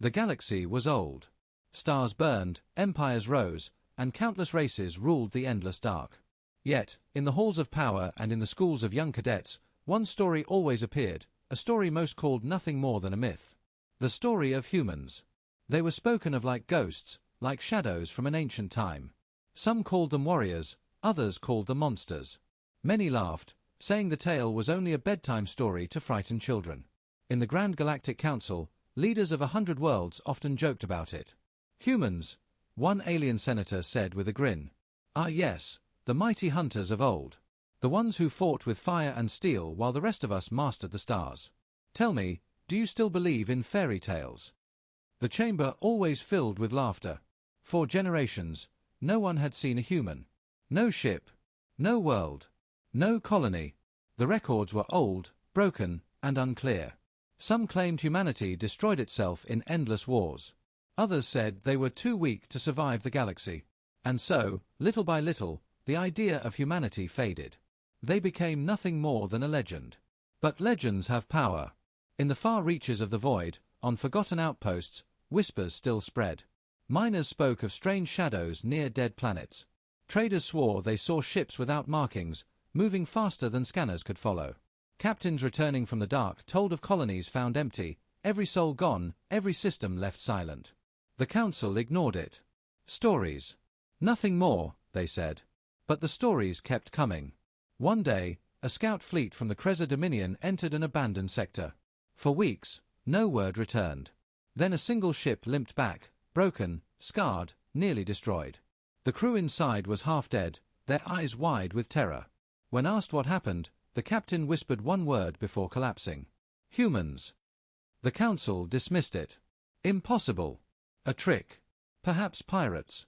The galaxy was old. Stars burned, empires rose, and countless races ruled the endless dark. Yet, in the halls of power and in the schools of young cadets, one story always appeared, a story most called nothing more than a myth. The story of humans. They were spoken of like ghosts, like shadows from an ancient time. Some called them warriors, others called them monsters. Many laughed, saying the tale was only a bedtime story to frighten children. In the Grand Galactic Council, leaders of 100 worlds often joked about it. Humans, one alien senator said with a grin. Ah yes, the mighty hunters of old. The ones who fought with fire and steel while the rest of us mastered the stars. Tell me, do you still believe in fairy tales? The chamber always filled with laughter. For generations, no one had seen a human. No ship. No world. No colony. The records were old, broken, and unclear. Some claimed humanity destroyed itself in endless wars. Others said they were too weak to survive the galaxy. And so, little by little, the idea of humanity faded. They became nothing more than a legend. But legends have power. In the far reaches of the void, on forgotten outposts, whispers still spread. Miners spoke of strange shadows near dead planets. Traders swore they saw ships without markings, moving faster than scanners could follow. Captains returning from the dark told of colonies found empty, every soul gone, every system left silent. The council ignored it. Stories. Nothing more, they said. But the stories kept coming. One day, a scout fleet from the Kreza Dominion entered an abandoned sector. For weeks, no word returned. Then a single ship limped back, broken, scarred, nearly destroyed. The crew inside was half dead, their eyes wide with terror. When asked what happened, the captain whispered one word before collapsing. Humans. The council dismissed it. Impossible. A trick. Perhaps pirates.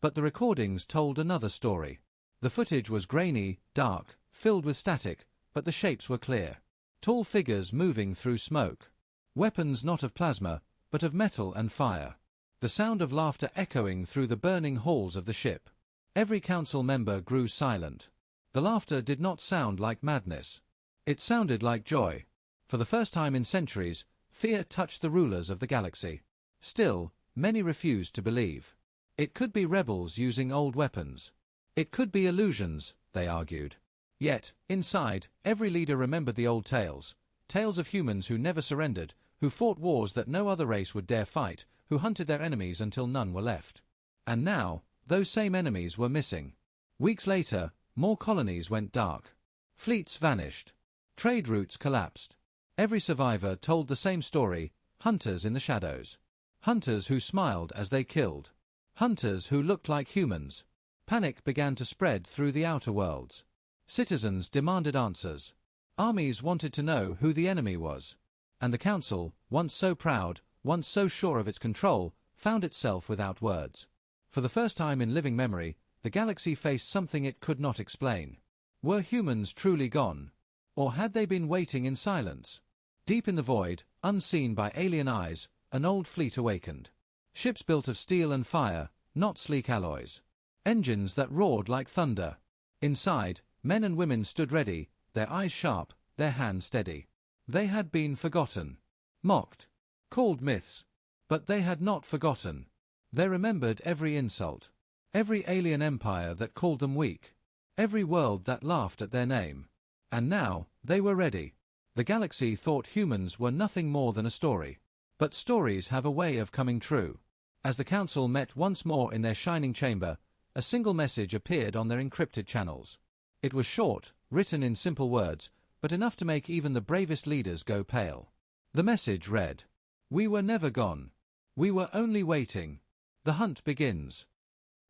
But the recordings told another story. The footage was grainy, dark, filled with static, but the shapes were clear. Tall figures moving through smoke. Weapons not of plasma, but of metal and fire. The sound of laughter echoing through the burning halls of the ship. Every council member grew silent. The laughter did not sound like madness. It sounded like joy. For the first time in centuries, fear touched the rulers of the galaxy. Still, many refused to believe. It could be rebels using old weapons. It could be illusions, they argued. Yet, inside, every leader remembered the old tales. Tales of humans who never surrendered, who fought wars that no other race would dare fight, who hunted their enemies until none were left. And now, those same enemies were missing. Weeks later, more colonies went dark. Fleets vanished. Trade routes collapsed. Every survivor told the same story, hunters in the shadows. Hunters who smiled as they killed. Hunters who looked like humans. Panic began to spread through the outer worlds. Citizens demanded answers. Armies wanted to know who the enemy was. And the council, once so proud, once so sure of its control, found itself without words. For the first time in living memory, the galaxy faced something it could not explain. Were humans truly gone? Or had they been waiting in silence? Deep in the void, unseen by alien eyes, an old fleet awakened. Ships built of steel and fire, not sleek alloys. Engines that roared like thunder. Inside, men and women stood ready, their eyes sharp, their hands steady. They had been forgotten. Mocked. Called myths. But they had not forgotten. They remembered every insult. Every alien empire that called them weak. Every world that laughed at their name. And now, they were ready. The galaxy thought humans were nothing more than a story. But stories have a way of coming true. As the council met once more in their shining chamber, a single message appeared on their encrypted channels. It was short, written in simple words, but enough to make even the bravest leaders go pale. The message read, "We were never gone. We were only waiting. The hunt begins."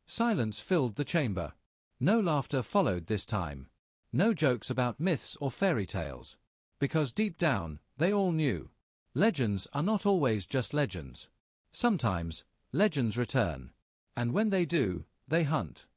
Silence filled the chamber. No laughter followed this time. No jokes about myths or fairy tales. Because deep down, they all knew. Legends are not always just legends. Sometimes, legends return. And when they do, they hunt.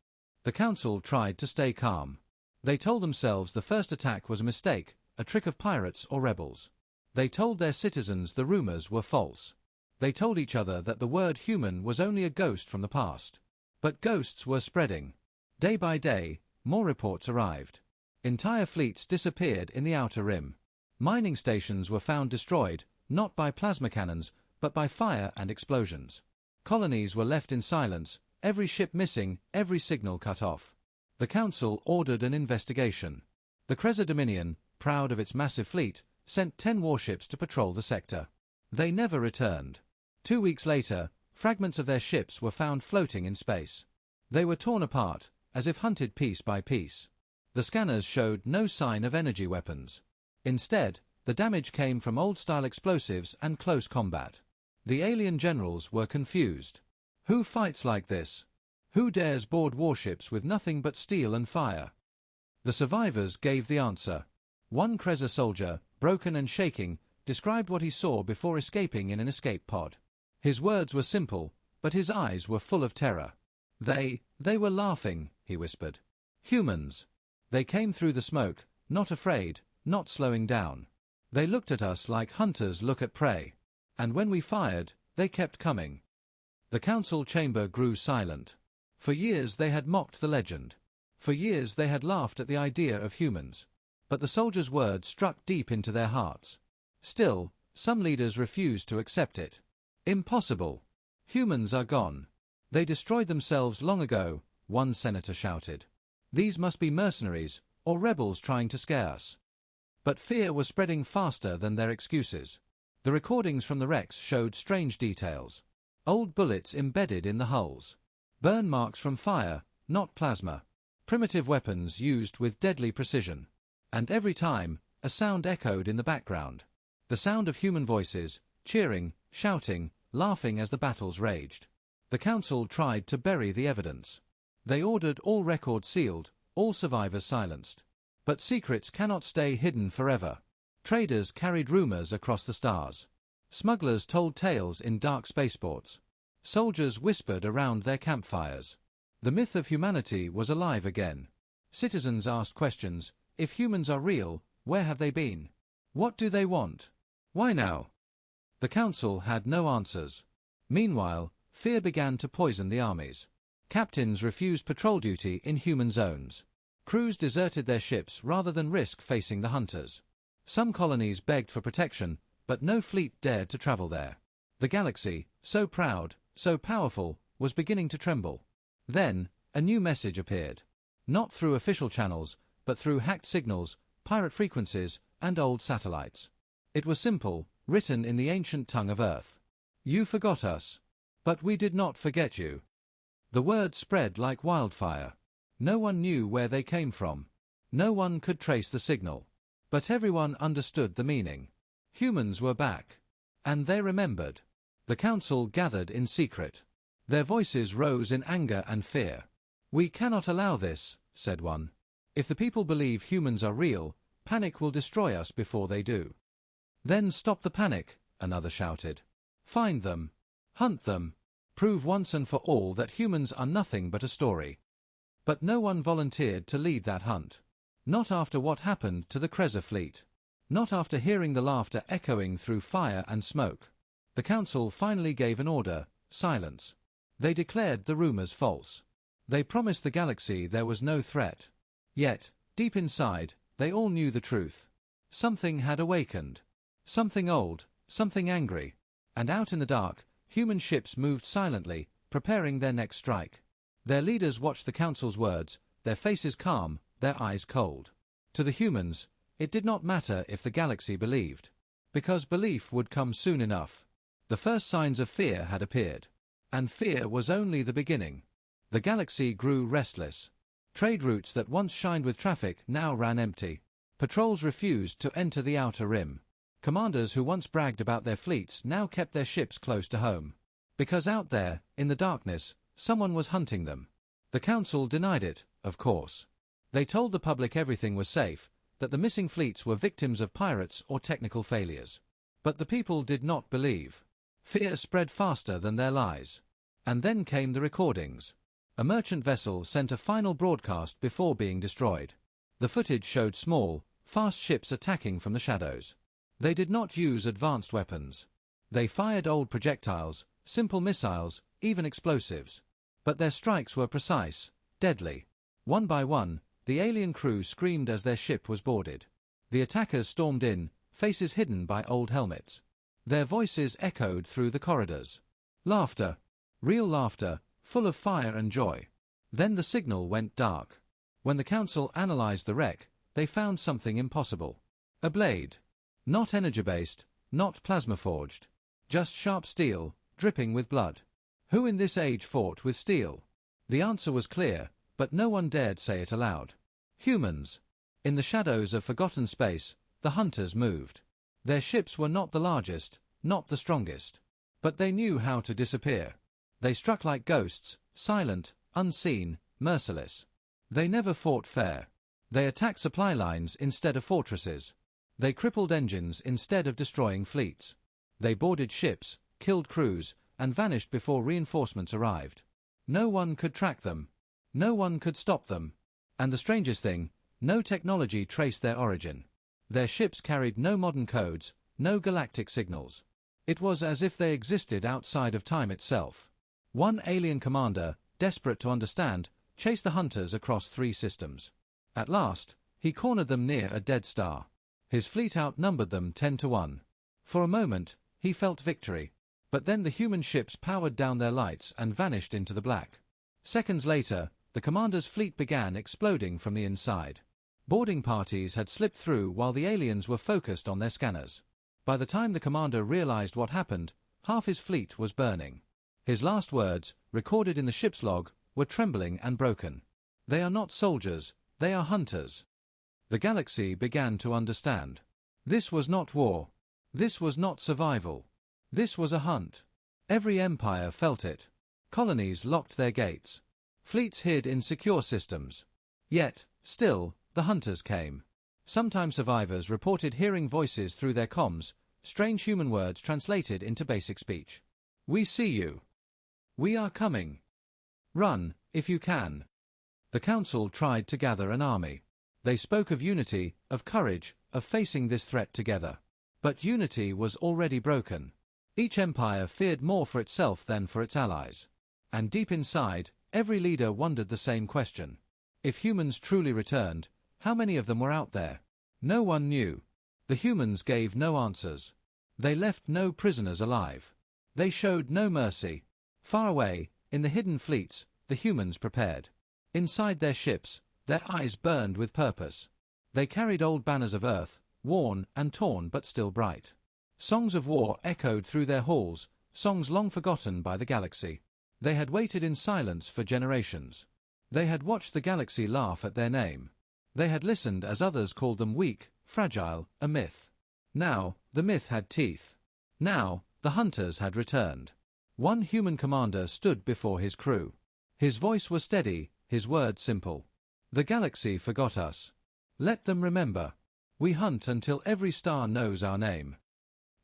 The council tried to stay calm. They told themselves the first attack was a mistake, a trick of pirates or rebels. They told their citizens the rumors were false. They told each other that the word human was only a ghost from the past. But ghosts were spreading. Day by day, more reports arrived. Entire fleets disappeared in the outer rim. Mining stations were found destroyed, not by plasma cannons, but by fire and explosions. Colonies were left in silence, every ship missing, every signal cut off. The Council ordered an investigation. The Kreza Dominion, proud of its massive fleet, sent 10 warships to patrol the sector. They never returned. 2 weeks later, fragments of their ships were found floating in space. They were torn apart, as if hunted piece by piece. The scanners showed no sign of energy weapons. Instead, the damage came from old-style explosives and close combat. The alien generals were confused. Who fights like this? Who dares board warships with nothing but steel and fire? The survivors gave the answer. One Kreza soldier, broken and shaking, described what he saw before escaping in an escape pod. His words were simple, but his eyes were full of terror. They were laughing, he whispered. Humans. They came through the smoke, not afraid, not slowing down. They looked at us like hunters look at prey. And when we fired, they kept coming. The council chamber grew silent. For years they had mocked the legend. For years they had laughed at the idea of humans. But the soldiers' words struck deep into their hearts. Still, some leaders refused to accept it. Impossible. Humans are gone. They destroyed themselves long ago, one senator shouted. These must be mercenaries, or rebels trying to scare us. But fear was spreading faster than their excuses. The recordings from the wrecks showed strange details. Old bullets embedded in the hulls. Burn marks from fire, not plasma. Primitive weapons used with deadly precision. And every time, a sound echoed in the background. The sound of human voices, cheering, shouting, laughing as the battles raged. The council tried to bury the evidence. They ordered all records sealed, all survivors silenced. But secrets cannot stay hidden forever. Traders carried rumors across the stars. Smugglers told tales in dark spaceports. Soldiers whispered around their campfires. The myth of humanity was alive again. Citizens asked questions. If humans are real, where have they been? What do they want? Why now? The council had no answers. Meanwhile, fear began to poison the armies. Captains refused patrol duty in human zones. Crews deserted their ships rather than risk facing the hunters. Some colonies begged for protection, but no fleet dared to travel there. The galaxy, so proud, so powerful, was beginning to tremble. Then, a new message appeared. Not through official channels, but through hacked signals, pirate frequencies, and old satellites. It was simple, written in the ancient tongue of Earth. You forgot us. But we did not forget you. The words spread like wildfire. No one knew where they came from. No one could trace the signal. But everyone understood the meaning. Humans were back. And they remembered. The council gathered in secret. Their voices rose in anger and fear. We cannot allow this, said one. If the people believe humans are real, panic will destroy us before they do. Then stop the panic, another shouted. Find them. Hunt them. Prove once and for all that humans are nothing but a story. But no one volunteered to lead that hunt. Not after what happened to the Kreza fleet. Not after hearing the laughter echoing through fire and smoke. The council finally gave an order, silence. They declared the rumors false. They promised the galaxy there was no threat. Yet, deep inside, they all knew the truth. Something had awakened. Something old, something angry. And out in the dark, human ships moved silently, preparing their next strike. Their leaders watched the council's words, their faces calm, their eyes cold. To the humans, it did not matter if the galaxy believed. Because belief would come soon enough. The first signs of fear had appeared. And fear was only the beginning. The galaxy grew restless. Trade routes that once shined with traffic now ran empty. Patrols refused to enter the outer rim. Commanders who once bragged about their fleets now kept their ships close to home. Because out there, in the darkness, someone was hunting them. The council denied it, of course. They told the public everything was safe, that the missing fleets were victims of pirates or technical failures. But the people did not believe. Fear spread faster than their lies. And then came the recordings. A merchant vessel sent a final broadcast before being destroyed. The footage showed small, fast ships attacking from the shadows. They did not use advanced weapons. They fired old projectiles, simple missiles, even explosives. But their strikes were precise, deadly. One by one, the alien crew screamed as their ship was boarded. The attackers stormed in, faces hidden by old helmets. Their voices echoed through the corridors. Laughter. Real laughter, full of fire and joy. Then the signal went dark. When the council analyzed the wreck, they found something impossible. A blade. Not energy-based, not plasma-forged. Just sharp steel, dripping with blood. Who in this age fought with steel? The answer was clear, but no one dared say it aloud. Humans. In the shadows of forgotten space, the hunters moved. Their ships were not the largest, not the strongest. But they knew how to disappear. They struck like ghosts, silent, unseen, merciless. They never fought fair. They attacked supply lines instead of fortresses. They crippled engines instead of destroying fleets. They boarded ships, killed crews, and vanished before reinforcements arrived. No one could track them. No one could stop them. And the strangest thing, no technology traced their origin. Their ships carried no modern codes, no galactic signals. It was as if they existed outside of time itself. One alien commander, desperate to understand, chased the hunters across 3 systems. At last, he cornered them near a dead star. His fleet outnumbered them 10-1. For a moment, he felt victory. But then the human ships powered down their lights and vanished into the black. Seconds later, the commander's fleet began exploding from the inside. Boarding parties had slipped through while the aliens were focused on their scanners. By the time the commander realized what happened, half his fleet was burning. His last words, recorded in the ship's log, were trembling and broken. "They are not soldiers, they are hunters." The galaxy began to understand. This was not war. This was not survival. This was a hunt. Every empire felt it. Colonies locked their gates. Fleets hid in secure systems. Yet, still, the hunters came. Sometimes survivors reported hearing voices through their comms, strange human words translated into basic speech. "We see you. We are coming. Run, if you can." The council tried to gather an army. They spoke of unity, of courage, of facing this threat together. But unity was already broken. Each empire feared more for itself than for its allies. And deep inside, every leader wondered the same question. If humans truly returned, how many of them were out there? No one knew. The humans gave no answers. They left no prisoners alive. They showed no mercy. Far away, in the hidden fleets, the humans prepared. Inside their ships, their eyes burned with purpose. They carried old banners of Earth, worn and torn but still bright. Songs of war echoed through their halls, songs long forgotten by the galaxy. They had waited in silence for generations. They had watched the galaxy laugh at their name. They had listened as others called them weak, fragile, a myth. Now, the myth had teeth. Now, the hunters had returned. One human commander stood before his crew. His voice was steady, his words simple. "The galaxy forgot us. Let them remember. We hunt until every star knows our name."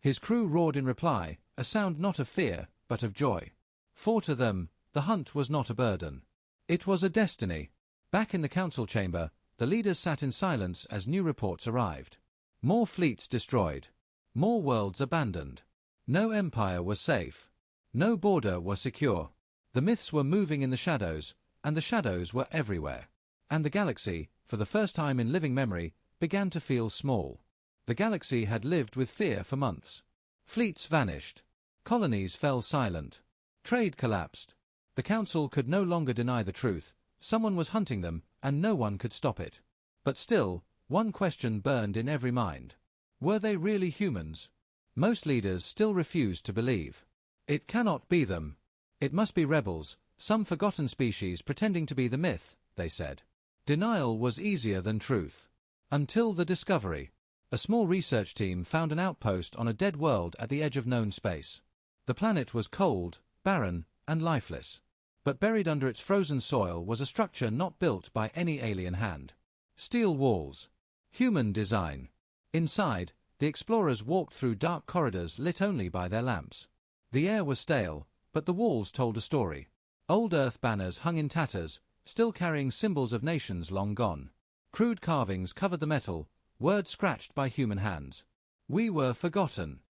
His crew roared in reply, a sound not of fear, but of joy. For to them, the hunt was not a burden. It was a destiny. Back in the council chamber, the leaders sat in silence as new reports arrived. More fleets destroyed. More worlds abandoned. No empire was safe. No border was secure. The myths were moving in the shadows, and the shadows were everywhere. And the galaxy, for the first time in living memory, began to feel small. The galaxy had lived with fear for months. Fleets vanished. Colonies fell silent. Trade collapsed. The council could no longer deny the truth. Someone was hunting them, and no one could stop it. But still, one question burned in every mind. Were they really humans? Most leaders still refused to believe. It cannot be them. It must be rebels, some forgotten species pretending to be the myth, they said. Denial was easier than truth. Until the discovery. A small research team found an outpost on a dead world at the edge of known space. The planet was cold, barren, and lifeless. But buried under its frozen soil was a structure not built by any alien hand. Steel walls. Human design. Inside, the explorers walked through dark corridors lit only by their lamps. The air was stale, but the walls told a story. Old Earth banners hung in tatters, still carrying symbols of nations long gone. Crude carvings covered the metal, words scratched by human hands. We were forgotten.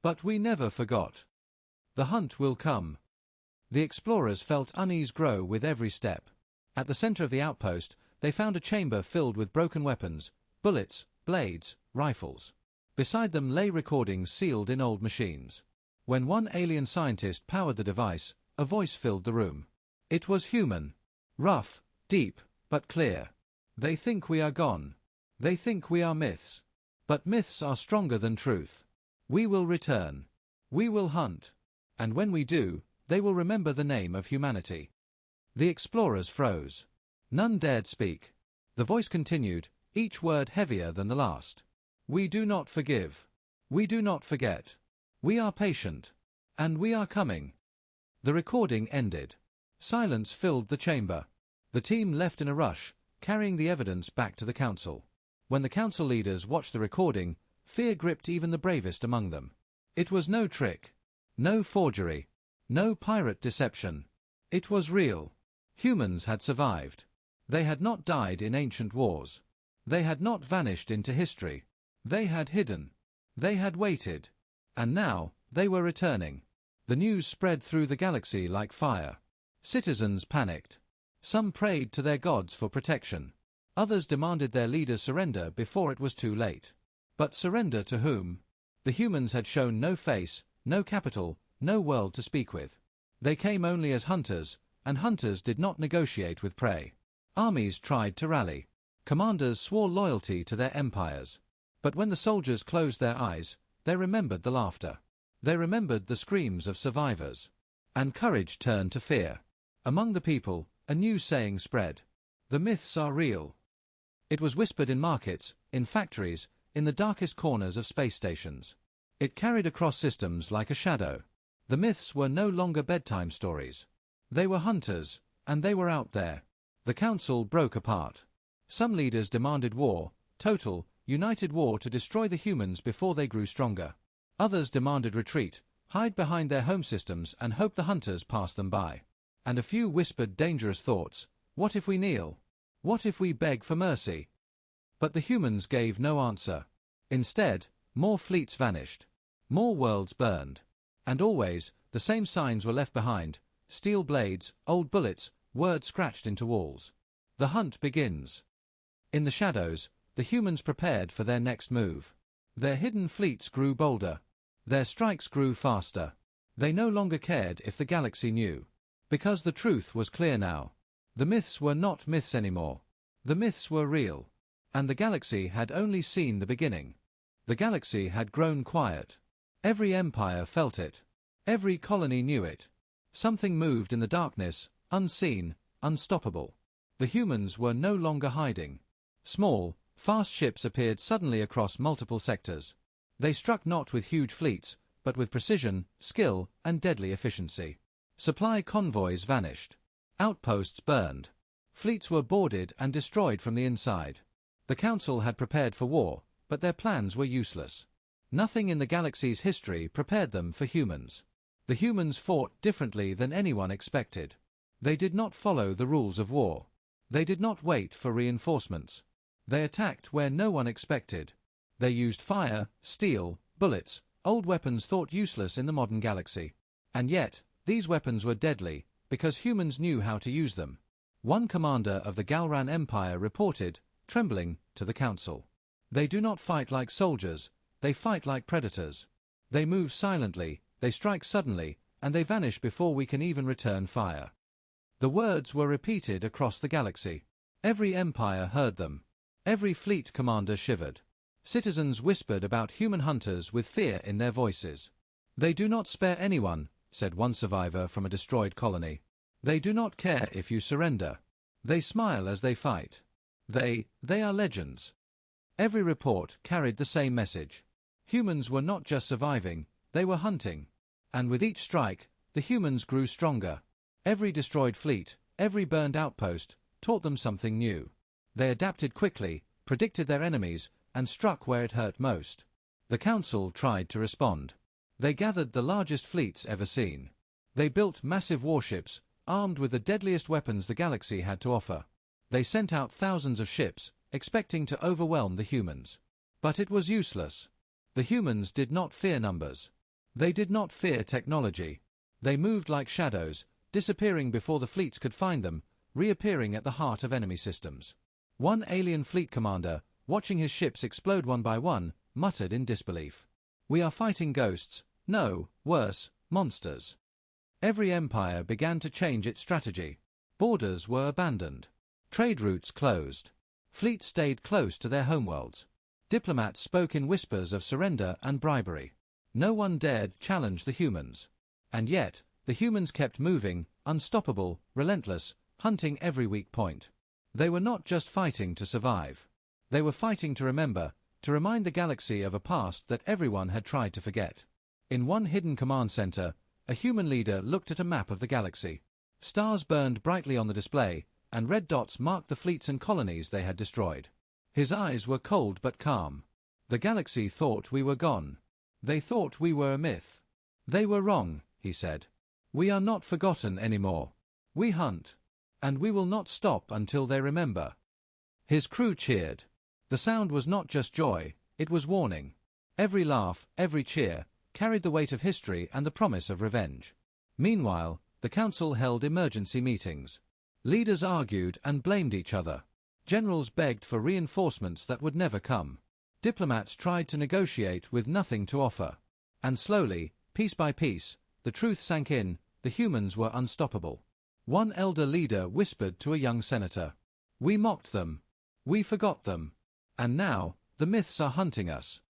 But we never forgot. The hunt will come. The explorers felt unease grow with every step. At the center of the outpost, they found a chamber filled with broken weapons, bullets, blades, rifles. Beside them lay recordings sealed in old machines. When one alien scientist powered the device, a voice filled the room. It was human. Rough, deep, but clear. They think we are gone. They think we are myths. But myths are stronger than truth. We will return. We will hunt. And when we do, they will remember the name of humanity. The explorers froze. None dared speak. The voice continued, each word heavier than the last. We do not forgive. We do not forget. We are patient. And we are coming. The recording ended. Silence filled the chamber. The team left in a rush, carrying the evidence back to the council. When the council leaders watched the recording, fear gripped even the bravest among them. It was no trick. No forgery. No pirate deception. It was real. Humans had survived. They had not died in ancient wars. They had not vanished into history. They had hidden. They had waited. And now, they were returning. The news spread through the galaxy like fire. Citizens panicked. Some prayed to their gods for protection. Others demanded their leaders surrender before it was too late. But surrender to whom? The humans had shown no face, no capital, no world to speak with. They came only as hunters, and hunters did not negotiate with prey. Armies tried to rally. Commanders swore loyalty to their empires. But when the soldiers closed their eyes, they remembered the laughter. They remembered the screams of survivors. And courage turned to fear. Among the people, a new saying spread. The myths are real. It was whispered in markets, in factories, in the darkest corners of space stations. It carried across systems like a shadow. The myths were no longer bedtime stories. They were hunters, and they were out there. The council broke apart. Some leaders demanded war, total, united war to destroy the humans before they grew stronger. Others demanded retreat, hide behind their home systems and hope the hunters passed them by. And a few whispered dangerous thoughts. What if we kneel? What if we beg for mercy? But the humans gave no answer. Instead, more fleets vanished. More worlds burned. And always, the same signs were left behind. Steel blades, old bullets, words scratched into walls. The hunt begins. In the shadows, the humans prepared for their next move. Their hidden fleets grew bolder. Their strikes grew faster. They no longer cared if the galaxy knew. Because the truth was clear now. The myths were not myths anymore. The myths were real. And the galaxy had only seen the beginning. The galaxy had grown quiet. Every empire felt it. Every colony knew it. Something moved in the darkness, unseen, unstoppable. The humans were no longer hiding. Small, fast ships appeared suddenly across multiple sectors. They struck not with huge fleets, but with precision, skill, and deadly efficiency. Supply convoys vanished. Outposts burned. Fleets were boarded and destroyed from the inside. The Council had prepared for war, but their plans were useless. Nothing in the galaxy's history prepared them for humans. The humans fought differently than anyone expected. They did not follow the rules of war. They did not wait for reinforcements. They attacked where no one expected. They used fire, steel, bullets, old weapons thought useless in the modern galaxy. And yet, these weapons were deadly, because humans knew how to use them. One commander of the Galran Empire reported, trembling, to the Council. They do not fight like soldiers, they fight like predators. They move silently, they strike suddenly, and they vanish before we can even return fire. The words were repeated across the galaxy. Every empire heard them. Every fleet commander shivered. Citizens whispered about human hunters with fear in their voices. They do not spare anyone, said one survivor from a destroyed colony. They do not care if you surrender. They smile as they fight. They are legends. Every report carried the same message. Humans were not just surviving, they were hunting. And with each strike, the humans grew stronger. Every destroyed fleet, every burned outpost, taught them something new. They adapted quickly, predicted their enemies, and struck where it hurt most. The Council tried to respond. They gathered the largest fleets ever seen. They built massive warships, armed with the deadliest weapons the galaxy had to offer. They sent out thousands of ships, expecting to overwhelm the humans. But it was useless. The humans did not fear numbers. They did not fear technology. They moved like shadows, disappearing before the fleets could find them, reappearing at the heart of enemy systems. One alien fleet commander, watching his ships explode one by one, muttered in disbelief. We are fighting ghosts, no, worse, monsters. Every empire began to change its strategy. Borders were abandoned. Trade routes closed. Fleets stayed close to their homeworlds. Diplomats spoke in whispers of surrender and bribery. No one dared challenge the humans. And yet, the humans kept moving, unstoppable, relentless, hunting every weak point. They were not just fighting to survive. They were fighting to remember, to remind the galaxy of a past that everyone had tried to forget. In one hidden command center, a human leader looked at a map of the galaxy. Stars burned brightly on the display, and red dots marked the fleets and colonies they had destroyed. His eyes were cold but calm. The galaxy thought we were gone. They thought we were a myth. They were wrong, he said. We are not forgotten anymore. We hunt. And we will not stop until they remember. His crew cheered. The sound was not just joy, it was warning. Every laugh, every cheer, carried the weight of history and the promise of revenge. Meanwhile, the council held emergency meetings. Leaders argued and blamed each other. Generals begged for reinforcements that would never come. Diplomats tried to negotiate with nothing to offer. And slowly, piece by piece, the truth sank in, the humans were unstoppable. One elder leader whispered to a young senator, "We mocked them. We forgot them. And now, the myths are hunting us."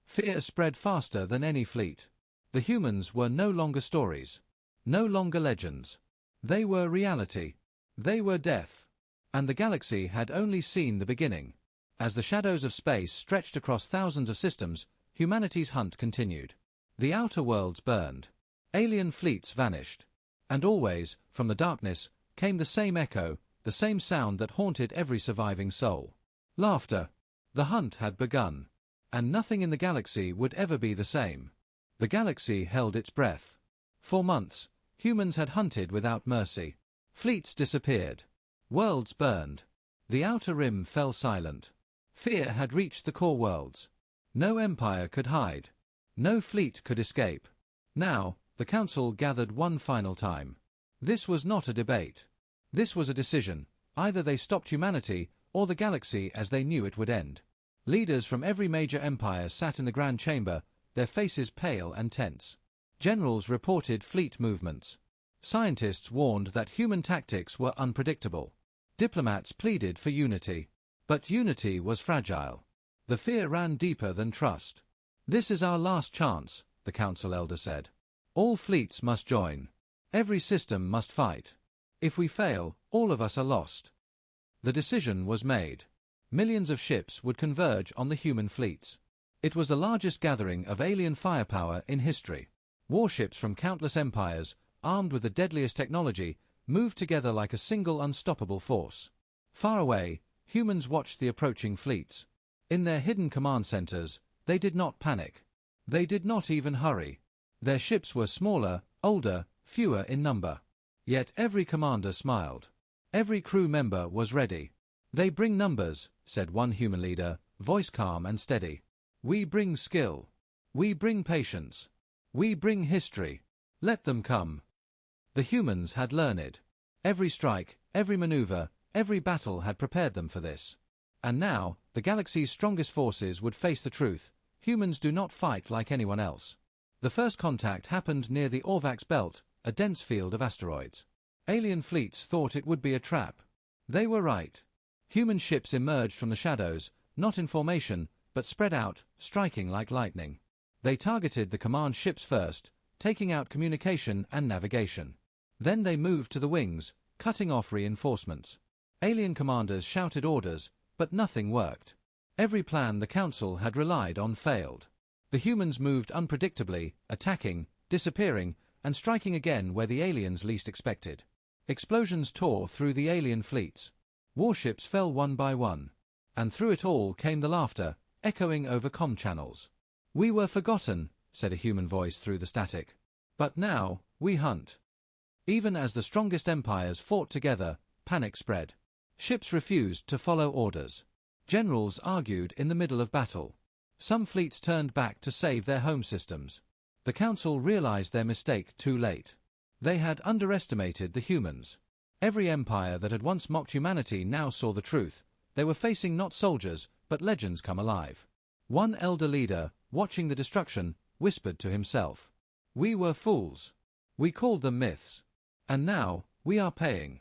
Fear spread faster than any fleet. The humans were no longer stories. No longer legends. They were reality. They were death. And the galaxy had only seen the beginning. As the shadows of space stretched across thousands of systems, humanity's hunt continued. The outer worlds burned. Alien fleets vanished. And always, from the darkness, came the same echo, the same sound that haunted every surviving soul. Laughter. The hunt had begun. And nothing in the galaxy would ever be the same. The galaxy held its breath. For months, humans had hunted without mercy. Fleets disappeared. Worlds burned. The outer rim fell silent. Fear had reached the core worlds. No empire could hide. No fleet could escape. Now, the council gathered one final time. This was not a debate. This was a decision. Either they stopped humanity, or the galaxy as they knew it would end. Leaders from every major empire sat in the grand chamber, their faces pale and tense. Generals reported fleet movements. Scientists warned that human tactics were unpredictable. Diplomats pleaded for unity. But unity was fragile. The fear ran deeper than trust. "This is our last chance," the council elder said. "All fleets must join. Every system must fight. If we fail, all of us are lost." The decision was made. Millions of ships would converge on the human fleets. It was the largest gathering of alien firepower in history. Warships from countless empires, armed with the deadliest technology, moved together like a single unstoppable force. Far away, humans watched the approaching fleets. In their hidden command centers, they did not panic. They did not even hurry. Their ships were smaller, older, fewer in number. Yet every commander smiled. Every crew member was ready. "They bring numbers," said one human leader, voice calm and steady. "We bring skill. We bring patience. We bring history. Let them come." The humans had learned. Every strike, every maneuver, every battle had prepared them for this. And now, the galaxy's strongest forces would face the truth. Humans do not fight like anyone else. The first contact happened near the Orvax belt, a dense field of asteroids. Alien fleets thought it would be a trap. They were right. Human ships emerged from the shadows, not in formation, but spread out, striking like lightning. They targeted the command ships first, taking out communication and navigation. Then they moved to the wings, cutting off reinforcements. Alien commanders shouted orders, but nothing worked. Every plan the council had relied on failed. The humans moved unpredictably, attacking, disappearing, and striking again where the aliens least expected. Explosions tore through the alien fleets. Warships fell one by one. And through it all came the laughter, echoing over comm channels. "We were forgotten," said a human voice through the static. "But now, we hunt." Even as the strongest empires fought together, panic spread. Ships refused to follow orders. Generals argued in the middle of battle. Some fleets turned back to save their home systems. The council realized their mistake too late. They had underestimated the humans. Every empire that had once mocked humanity now saw the truth. They were facing not soldiers, but legends come alive. One elder leader, watching the destruction, whispered to himself. We were fools. We called them myths. And now, we are paying.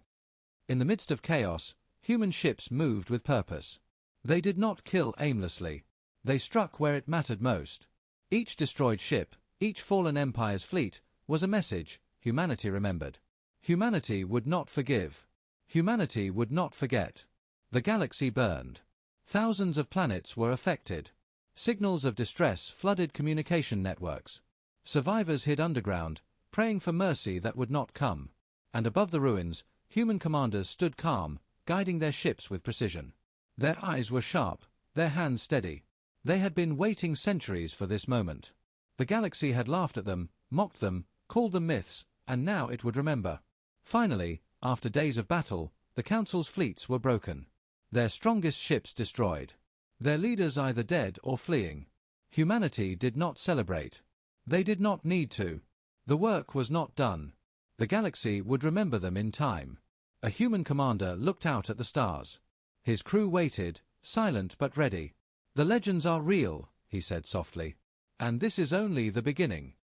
In the midst of chaos, human ships moved with purpose. They did not kill aimlessly. They struck where it mattered most. Each destroyed ship, each fallen empire's fleet, was a message humanity remembered. Humanity would not forgive. Humanity would not forget. The galaxy burned. Thousands of planets were affected. Signals of distress flooded communication networks. Survivors hid underground, praying for mercy that would not come. And above the ruins, human commanders stood calm, guiding their ships with precision. Their eyes were sharp, their hands steady. They had been waiting centuries for this moment. The galaxy had laughed at them, mocked them, called them myths, and now it would remember. Finally, after days of battle, the Council's fleets were broken. Their strongest ships destroyed. Their leaders either dead or fleeing. Humanity did not celebrate. They did not need to. The work was not done. The galaxy would remember them in time. A human commander looked out at the stars. His crew waited, silent but ready. The legends are real, he said softly. And this is only the beginning.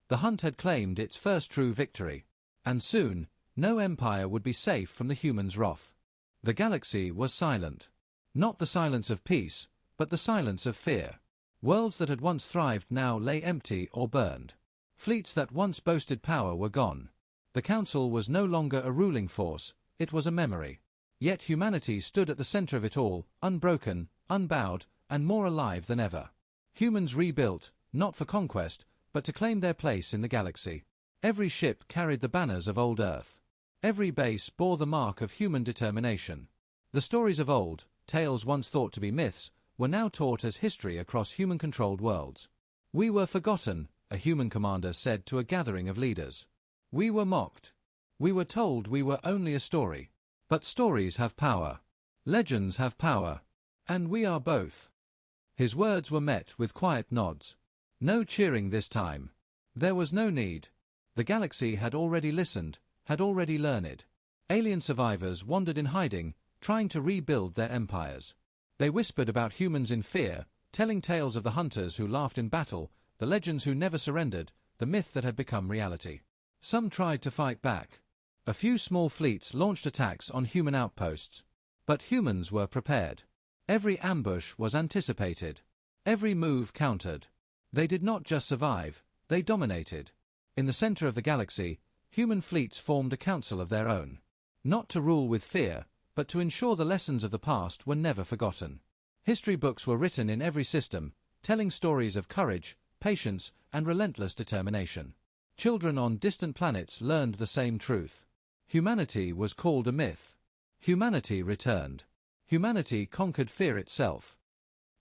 The hunt had claimed its first true victory. And soon, no empire would be safe from the humans' wrath. The galaxy was silent. Not the silence of peace, but the silence of fear. Worlds that had once thrived now lay empty or burned. Fleets that once boasted power were gone. The Council was no longer a ruling force, it was a memory. Yet humanity stood at the center of it all, unbroken, unbowed, and more alive than ever. Humans rebuilt, not for conquest, but to claim their place in the galaxy. Every ship carried the banners of old Earth. Every base bore the mark of human determination. The stories of old, tales once thought to be myths, were now taught as history across human-controlled worlds. We were forgotten, a human commander said to a gathering of leaders. We were mocked. We were told we were only a story. But stories have power. Legends have power. And we are both. His words were met with quiet nods. No cheering this time. There was no need. The galaxy had already listened, had already learned. Alien survivors wandered in hiding, trying to rebuild their empires. They whispered about humans in fear, telling tales of the hunters who laughed in battle, the legends who never surrendered, the myth that had become reality. Some tried to fight back. A few small fleets launched attacks on human outposts. But humans were prepared. Every ambush was anticipated. Every move countered. They did not just survive, they dominated. In the center of the galaxy, human fleets formed a council of their own. Not to rule with fear, but to ensure the lessons of the past were never forgotten. History books were written in every system, telling stories of courage, patience, and relentless determination. Children on distant planets learned the same truth. Humanity was called a myth. Humanity returned. Humanity conquered fear itself.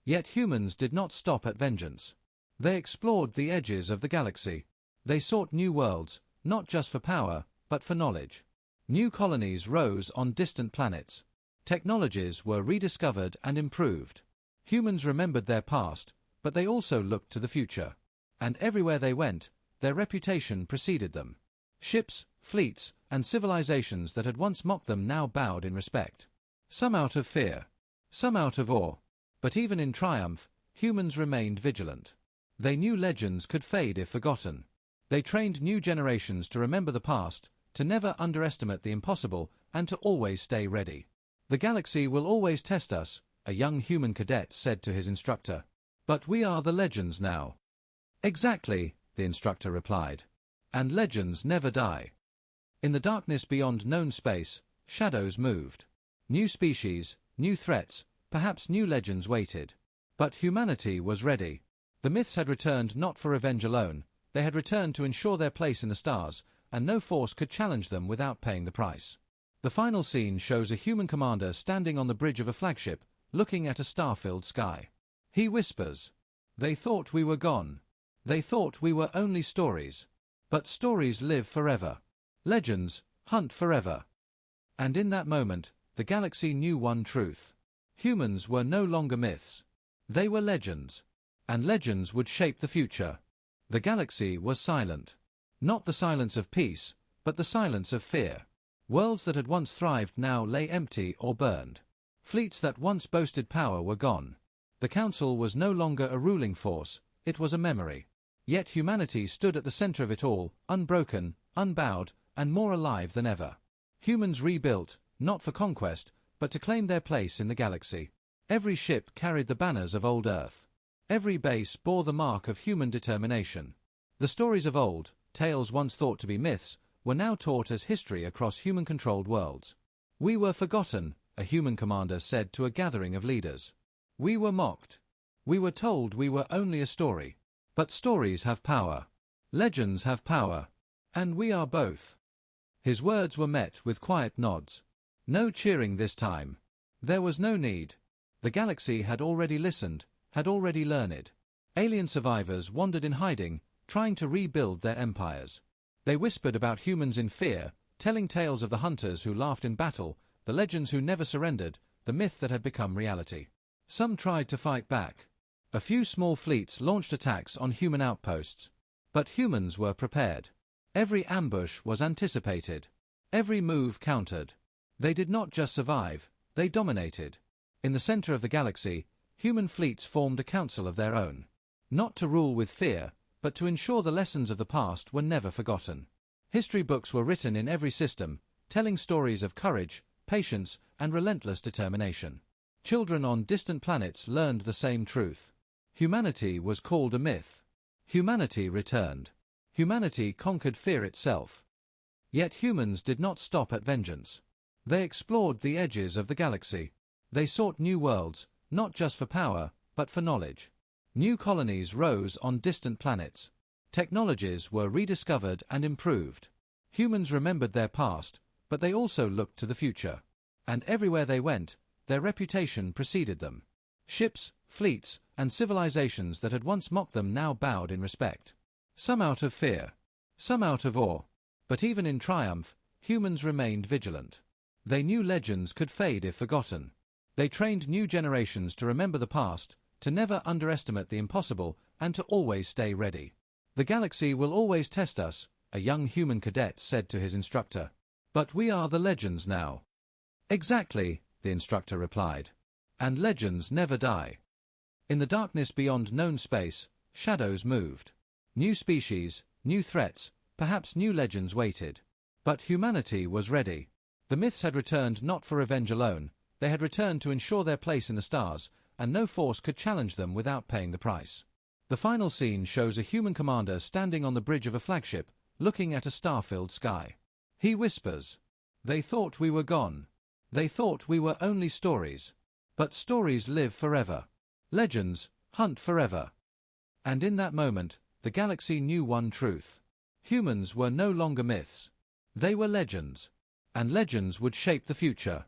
Yet humans did not stop at vengeance. They explored the edges of the galaxy. They sought new worlds, not just for power, but for knowledge. New colonies rose on distant planets. Technologies were rediscovered and improved. Humans remembered their past, but they also looked to the future. And everywhere they went, their reputation preceded them. Ships, fleets, and civilizations that had once mocked them now bowed in respect. Some out of fear, some out of awe. But even in triumph, humans remained vigilant. They knew legends could fade if forgotten. They trained new generations to remember the past, to never underestimate the impossible, and to always stay ready. The galaxy will always test us, a young human cadet said to his instructor. But we are the legends now. Exactly, the instructor replied. And legends never die. In the darkness beyond known space, shadows moved. New species, new threats, perhaps new legends waited. But humanity was ready. The myths had returned not for revenge alone, they had returned to ensure their place in the stars, and no force could challenge them without paying the price. The final scene shows a human commander standing on the bridge of a flagship, looking at a star-filled sky. He whispers, "They thought we were gone. They thought we were only stories. But stories live forever. Legends hunt forever." And in that moment, the galaxy knew one truth. Humans were no longer myths. They were legends. And legends would shape the future. The galaxy was silent. Not the silence of peace, but the silence of fear. Worlds that had once thrived now lay empty or burned. Fleets that once boasted power were gone. The council was no longer a ruling force, it was a memory. Yet humanity stood at the center of it all, unbroken, unbowed, and more alive than ever. Humans rebuilt, not for conquest, but to claim their place in the galaxy. Every ship carried the banners of old Earth. Every base bore the mark of human determination. The stories of old, tales once thought to be myths, were now taught as history across human-controlled worlds. "We were forgotten," a human commander said to a gathering of leaders. "We were mocked. We were told we were only a story. But stories have power. Legends have power. And we are both." His words were met with quiet nods. No cheering this time. There was no need. The galaxy had already listened, had already learned. Alien survivors wandered in hiding, trying to rebuild their empires. They whispered about humans in fear, telling tales of the hunters who laughed in battle, the legends who never surrendered, the myth that had become reality. Some tried to fight back. A few small fleets launched attacks on human outposts. But humans were prepared. Every ambush was anticipated. Every move countered. They did not just survive, they dominated. In the center of the galaxy, human fleets formed a council of their own. Not to rule with fear, but to ensure the lessons of the past were never forgotten. History books were written in every system, telling stories of courage, patience, and relentless determination. Children on distant planets learned the same truth. Humanity was called a myth. Humanity returned. Humanity conquered fear itself. Yet humans did not stop at vengeance. They explored the edges of the galaxy. They sought new worlds, not just for power, but for knowledge. New colonies rose on distant planets. Technologies were rediscovered and improved. Humans remembered their past, but they also looked to the future. And everywhere they went, their reputation preceded them. Ships, fleets, and civilizations that had once mocked them now bowed in respect. Some out of fear, some out of awe. But even in triumph, humans remained vigilant. They knew legends could fade if forgotten. They trained new generations to remember the past, to never underestimate the impossible, and to always stay ready. "The galaxy will always test us," a young human cadet said to his instructor. "But we are the legends now." "Exactly," the instructor replied. "And legends never die." In the darkness beyond known space, shadows moved. New species, new threats, perhaps new legends waited. But humanity was ready. The myths had returned not for revenge alone, they had returned to ensure their place in the stars, and no force could challenge them without paying the price. The final scene shows a human commander standing on the bridge of a flagship, looking at a star-filled sky. He whispers, "They thought we were gone. They thought we were only stories. But stories live forever. Legends hunt forever." And in that moment, the galaxy knew one truth. Humans were no longer myths. They were legends. And legends would shape the future.